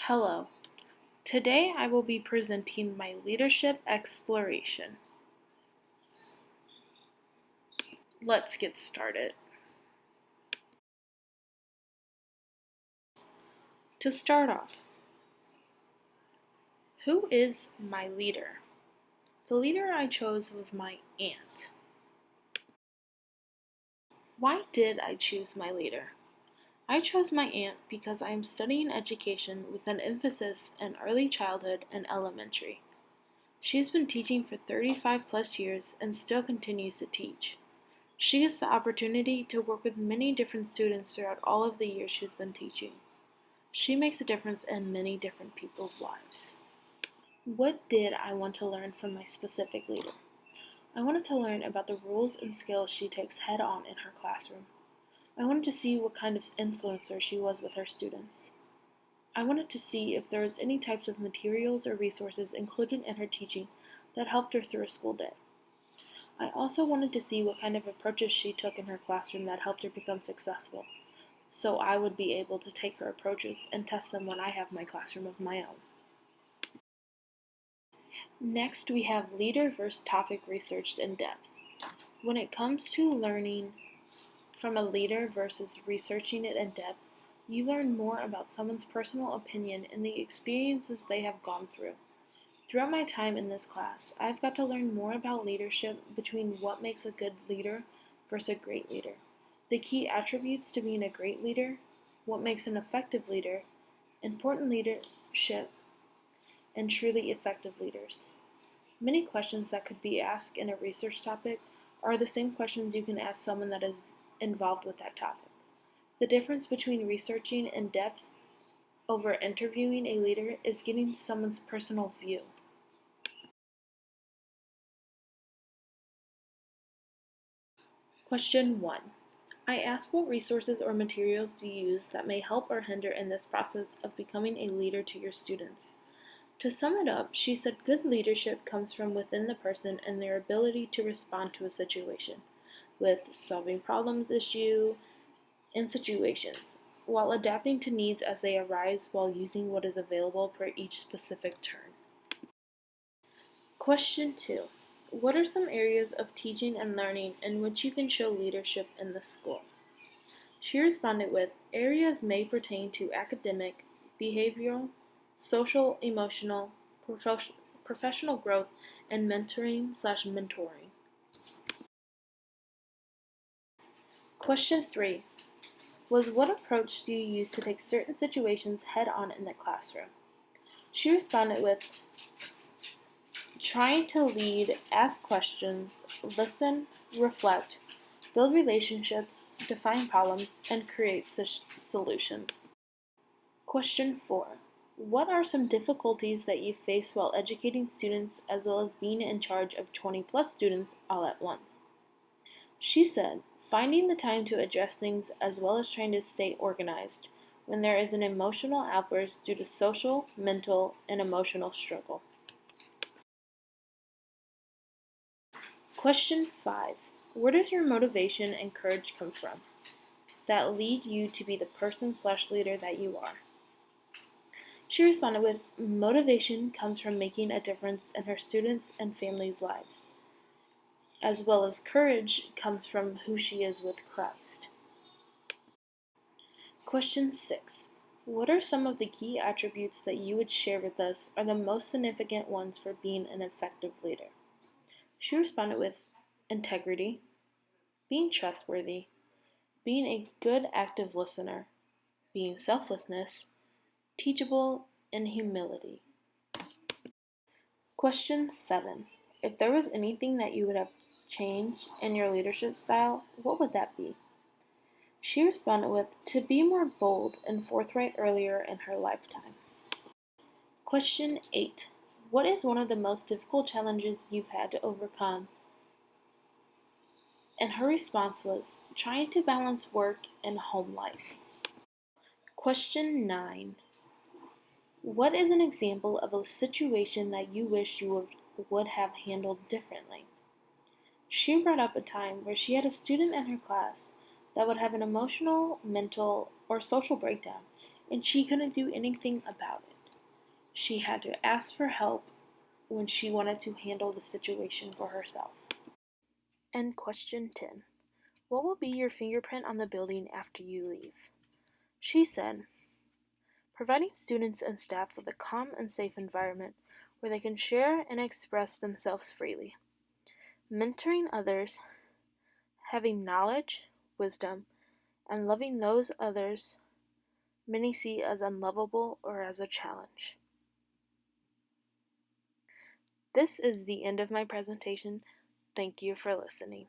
Hello. Today I will be presenting my leadership exploration. Let's get started. To start off, who is my leader? The leader I chose was my aunt. Why did I choose my leader? I chose my aunt because I am studying education with an emphasis in early childhood and elementary. She has been teaching for 35 plus years and still continues to teach. She gets the opportunity to work with many different students throughout all of the years she's been teaching. She makes a difference in many different people's lives. What did I want to learn from my specific leader? I wanted to learn about the rules and skills she takes head on in her classroom. I wanted to see what kind of influencer she was with her students. I wanted to see if there was any types of materials or resources included in her teaching that helped her through a school day. I also wanted to see what kind of approaches she took in her classroom that helped her become successful, so I would be able to take her approaches and test them when I have my classroom of my own. Next, we have leader versus topic researched in depth. When it comes to learning from a leader versus researching it in depth, you learn more about someone's personal opinion and the experiences they have gone through. Throughout my time in this class, I've got to learn more about leadership between what makes a good leader versus a great leader, the key attributes to being a great leader, what makes an effective leader, important leadership, and truly effective leaders. Many questions that could be asked in a research topic are the same questions you can ask someone that is involved with that topic. The difference between researching in depth over interviewing a leader is getting someone's personal view. Question 1. I asked what resources or materials do you use that may help or hinder in this process of becoming a leader to your students? To sum it up, she said good leadership comes from within the person and their ability to respond to a situation, with solving problems, and situations, while adapting to needs as they arise while using what is available per each specific turn. Question 2. What are some areas of teaching and learning in which you can show leadership in the school? She responded with, areas may pertain to academic, behavioral, social, emotional, professional growth, and mentoring/mentoring. Question 3 was, what approach do you use to take certain situations head on in the classroom? She responded with, trying to lead, ask questions, listen, reflect, build relationships, define problems, and create solutions. Question 4. What are some difficulties that you face while educating students as well as being in charge of 20 plus students all at once? She said, finding the time to address things as well as trying to stay organized when there is an emotional outburst due to social, mental, and emotional struggle. Question 5. Where does your motivation and courage come from that lead you to be the person/leader that you are? She responded with, motivation comes from making a difference in her students' and families' lives, as well as courage comes from who she is with Christ. Question 6. What are some of the key attributes that you would share with us are the most significant ones for being an effective leader? She responded with, integrity, being trustworthy, being a good active listener, being selflessness, teachable, and humility. Question 7. If there was anything that you would have changed in your leadership style, what would that be? She responded with, to be more bold and forthright earlier in her lifetime. Question 8. What is one of the most difficult challenges you've had to overcome? And her response was, trying to balance work and home life. Question 9. What is an example of a situation that you wish you would have handled differently? She brought up a time where she had a student in her class that would have an emotional, mental, or social breakdown, and she couldn't do anything about it. She had to ask for help when she wanted to handle the situation for herself. And question 10. What will be your fingerprint on the building after you leave? She said, providing students and staff with a calm and safe environment where they can share and express themselves freely. Mentoring others, having knowledge, wisdom, and loving those others many see as unlovable or as a challenge. This is the end of my presentation. Thank you for listening.